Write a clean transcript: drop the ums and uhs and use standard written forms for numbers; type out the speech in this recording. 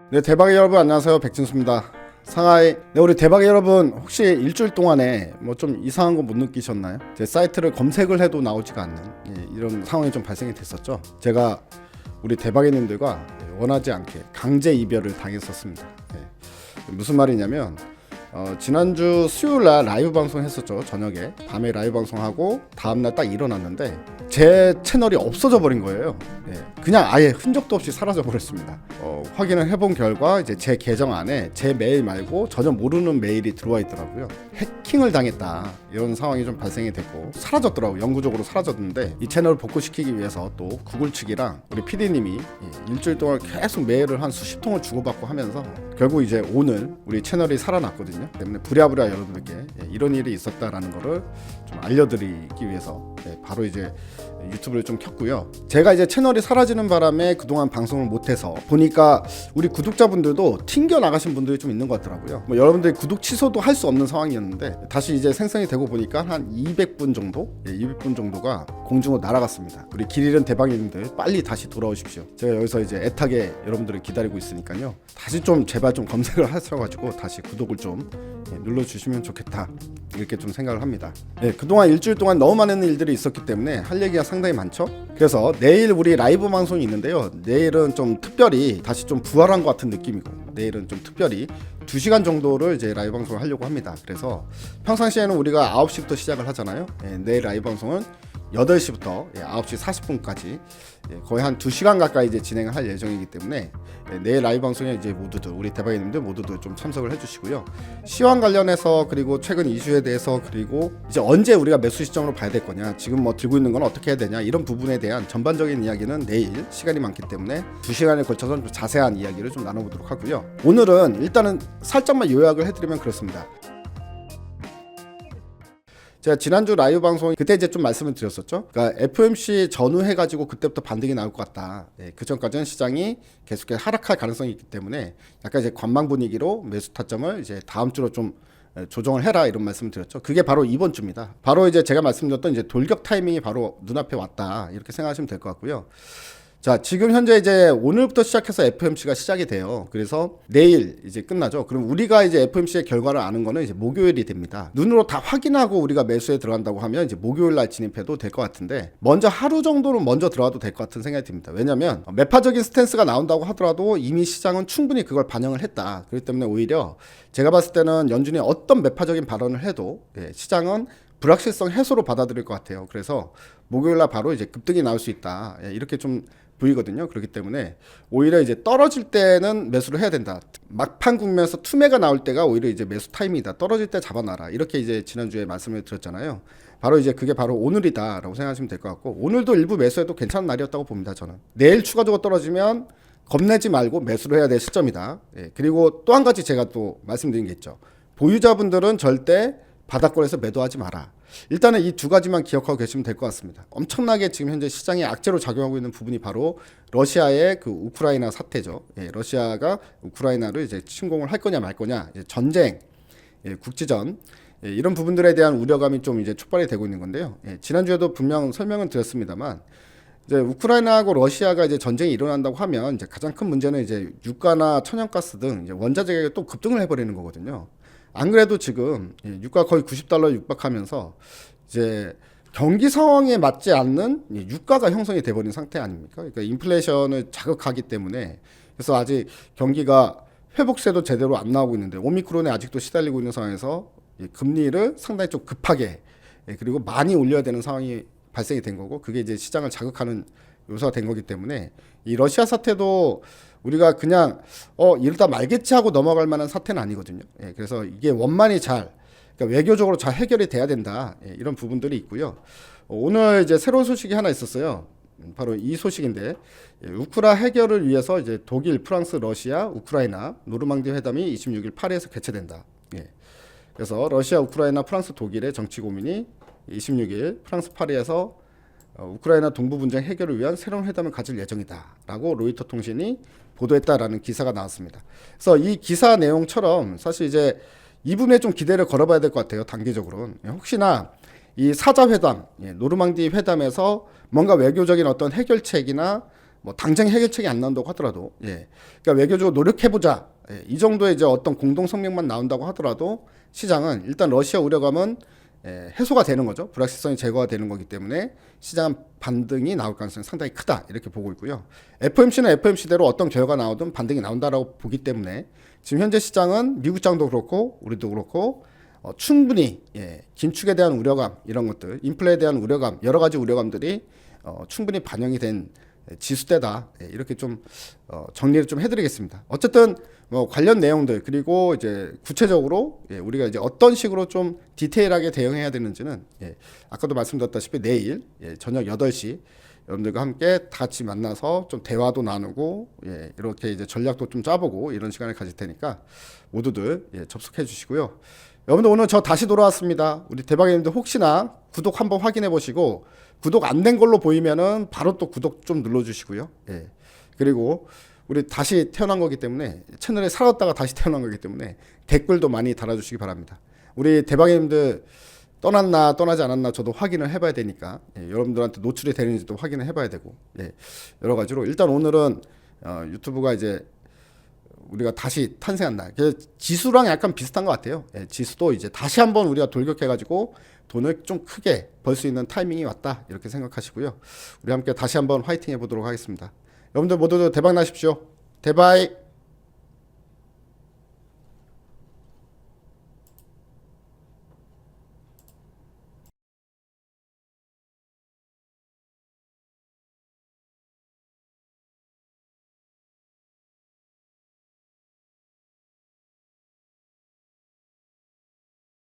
네, 대박의 여러분 안녕하세요. 백진수입니다. 상하이. 네, 우리 대박의 여러분 혹시 일주일 동안에 뭐 좀 이상한 거 못 느끼셨나요? 제 사이트를 검색을 해도 나오지가 않는 이런 상황이 좀 발생이 됐었죠. 제가 우리 대박이님들과 원하지 않게 강제 이별을 당했었습니다. 무슨 말이냐면 지난주 수요일날 라이브 방송 했었죠. 저녁에 밤에 라이브 방송하고 다음날 딱 일어났는데 제 채널이 없어져 버린 거예요. 그냥 아예 흔적도 없이 사라져 버렸습니다. 확인을 해본 결과 이제 제 계정 안에 제 메일 말고 전혀 모르는 메일이 들어와 있더라고요. 해킹을 당했다 이런 상황이 좀 발생이 됐고 사라졌더라고요. 영구적으로 사라졌는데 이 채널을 복구시키기 위해서 또 구글 측이랑 우리 PD님이 일주일 동안 계속 메일을 한 수십 통을 주고받고 하면서 결국 이제 오늘 우리 채널이 살아났거든요. 때문에 부랴부랴 여러분들께 이런 일이 있었다라는 거를 좀 알려드리기 위해서 바로 이제 유튜브를 좀 켰고요. 제가 이제 채널이 사라지는 바람에 그동안 방송을 못해서 보니까 우리 구독자분들도 튕겨 나가신 분들이 좀 있는 것 같더라고요. 뭐 여러분들이 구독 취소도 할 수 없는 상황이었는데 다시 이제 생성이 되고 보니까 한 200분 정도, 200분 정도가 공중으로 날아갔습니다. 우리 길 잃은 대박이님들 빨리 다시 돌아오십시오. 제가 여기서 이제 애타게 여러분들을 기다리고 있으니까요. 다시 좀 제발 좀 검색을 하셔가지고 다시 구독을 좀 눌러주시면 좋겠다 이렇게 좀 생각을 합니다. 그동안 일주일 동안 너무 많은 일들이 있었기 때문에 할 얘기가 상당히 많죠. 그래서 내일 우리 라이브 방송이 있는데요. 내일은 좀 특별히 다시 좀 부활한 것 같은 느낌이고 내일은 좀 특별히 2시간 정도를 이제 라이브 방송을 하려고 합니다. 그래서 평상시에는 우리가 9시부터 시작을 하잖아요. 내일 라이브 방송은 8시부터 9시 40분까지 거의 한 2시간 가까이 이제 진행을 할 예정이기 때문에 내일 라이브 방송에 이제 모두들 우리 대박이님들 모두들 좀 참석을 해주시고요. 시황 관련해서 그리고 최근 이슈에 대해서 그리고 이제 언제 우리가 매수 시점으로 봐야 될 거냐 지금 뭐 들고 있는 건 어떻게 해야 되냐 이런 부분에 대한 전반적인 이야기는 내일 시간이 많기 때문에 2시간에 걸쳐서 좀 자세한 이야기를 좀 나눠보도록 하고요. 오늘은 일단은 살짝만 요약을 해드리면 그렇습니다. 제가 지난주 라이브 방송 그때 이제 좀 말씀을 드렸었죠. 그러니까 FOMC 전후해가지고 그때부터 반등이 나올 것 같다. 그 전까지는 시장이 계속해서 하락할 가능성이 있기 때문에 약간 이제 관망 분위기로 매수 타점을 이제 다음 주로 좀 조정을 해라 이런 말씀을 드렸죠. 그게 바로 이번 주입니다. 바로 이제 제가 말씀드렸던 이제 돌격 타이밍이 바로 눈앞에 왔다 이렇게 생각하시면 될 것 같고요. 자, 지금 현재 이제 오늘부터 시작해서 FOMC가 시작이 돼요. 그래서 내일 이제 끝나죠. 그럼 우리가 이제 FOMC의 결과를 아는 거는 이제 목요일이 됩니다. 눈으로 다 확인하고 우리가 매수에 들어간다고 하면 이제 목요일 날 진입해도 될 것 같은데 먼저 하루 정도는 먼저 들어가도 될 것 같은 생각이 듭니다. 왜냐면 매파적인 스탠스가 나온다고 하더라도 이미 시장은 충분히 그걸 반영을 했다. 그렇기 때문에 오히려 제가 봤을 때는 연준이 어떤 매파적인 발언을 해도 시장은 불확실성 해소로 받아들일 것 같아요. 그래서 목요일 날 바로 이제 급등이 나올 수 있다. 이렇게 좀 보이거든요. 그렇기 때문에 오히려 이제 떨어질 때는 매수를 해야 된다. 막판 국면에서 투매가 나올 때가 오히려 이제 매수 타임이다. 떨어질 때 잡아놔라. 이렇게 이제 지난주에 말씀을 드렸잖아요. 바로 이제 그게 바로 오늘이다라고 생각하시면 될 것 같고 오늘도 일부 매수해도 괜찮은 날이었다고 봅니다. 저는 내일 추가적으로 떨어지면 겁내지 말고 매수를 해야 될 시점이다. 그리고 또 한 가지 제가 또 말씀드린 게 있죠. 보유자분들은 절대 바닥권에서 매도하지 마라. 일단은 이 두 가지만 기억하고 계시면 될 것 같습니다. 엄청나게 지금 현재 시장에 악재로 작용하고 있는 부분이 바로 러시아의 그 우크라이나 사태죠. 러시아가 우크라이나를 이제 침공을 할 거냐 말 거냐, 전쟁, 국지전 이런 부분들에 대한 우려감이 좀 이제 촉발이 되고 있는 건데요. 지난주에도 분명 설명을 드렸습니다만 이제 우크라이나하고 러시아가 이제 전쟁이 일어난다고 하면 이제 가장 큰 문제는 이제 유가나 천연가스 등 이제 원자재 가격이 또 급등을 해버리는 거거든요. 안 그래도 지금 유가 거의 90달러 육박하면서 이제 경기 상황에 맞지 않는 유가가 형성이 돼버린 상태 아닙니까? 그러니까 인플레이션을 자극하기 때문에 그래서 아직 경기가 회복세도 제대로 안 나오고 있는데 오미크론에 아직도 시달리고 있는 상황에서 금리를 상당히 좀 급하게 그리고 많이 올려야 되는 상황이 발생이 된 거고 그게 이제 시장을 자극하는 요소가 된 거기 때문에 이 러시아 사태도 우리가 그냥 이러다 말겠지 하고 넘어갈 만한 사태는 아니거든요. 그래서 이게 원만히 잘 그러니까 외교적으로 잘 해결이 돼야 된다. 이런 부분들이 있고요. 오늘 이제 새로운 소식이 하나 있었어요. 바로 이 소식인데 우크라 해결을 위해서 이제 독일, 프랑스, 러시아, 우크라이나 노르망디 회담이 26일 파리에서 개최된다. 그래서 러시아, 우크라이나, 프랑스, 독일의 정치 고민이 26일 프랑스 파리에서 우크라이나 동부 분쟁 해결을 위한 새로운 회담을 가질 예정이다라고 로이터 통신이 보도했다라는 기사가 나왔습니다. 그래서 이 기사 내용처럼 사실 이제 이 부분에 좀 기대를 걸어봐야 될 것 같아요. 단기적으로는 혹시나 이 사자 회담, 노르망디 회담에서 뭔가 외교적인 어떤 해결책이나 뭐 당장 해결책이 안 나온다고 하더라도, 예. 그러니까 외교적으로 노력해보자. 예. 이 정도의 이제 어떤 공동 성명만 나온다고 하더라도 시장은 일단 러시아 우려감은 해소가 되는 거죠. 불확실성이 제거가 되는 거기 때문에 시장 반등이 나올 가능성이 상당히 크다 이렇게 보고 있고요. FOMC는 FOMC대로 어떤 결과가 나오든 반등이 나온다라고 보기 때문에 지금 현재 시장은 미국장도 그렇고 우리도 그렇고 충분히 긴축에 대한 우려감 이런 것들, 인플레에 대한 우려감 여러 가지 우려감들이 충분히 반영이 된 지수대다 이렇게 좀 정리를 좀 해드리겠습니다. 어쨌든 뭐 관련 내용들 그리고 이제 구체적으로 우리가 이제 어떤 식으로 좀 디테일하게 대응해야 되는지는 아까도 말씀드렸다시피 내일 저녁 8시 여러분들과 함께 다 같이 만나서 좀 대화도 나누고 이렇게 이제 전략도 좀 짜보고 이런 시간을 가질 테니까 모두들 접속해 주시고요. 여러분들 오늘 저 다시 돌아왔습니다. 우리 대박님들 혹시나 구독 한번 확인해 보시고 구독 안 된 걸로 보이면은 바로 또 구독 좀 눌러 주시고요. 그리고 우리 다시 태어난 거기 때문에 채널에 살았다가 다시 태어난 거기 때문에 댓글도 많이 달아주시기 바랍니다. 우리 대박님들 떠났나 떠나지 않았나 저도 확인을 해봐야 되니까 여러분들한테 노출이 되는지도 확인을 해봐야 되고 여러 가지로 일단 오늘은 유튜브가 이제 우리가 다시 탄생한다. 지수랑 약간 비슷한 것 같아요. 지수도 이제 다시 한번 우리가 돌격해가지고 돈을 좀 크게 벌 수 있는 타이밍이 왔다 이렇게 생각하시고요. 우리 함께 다시 한번 화이팅 해보도록 하겠습니다. 여러분들 모두 대박 나십시오. 대박.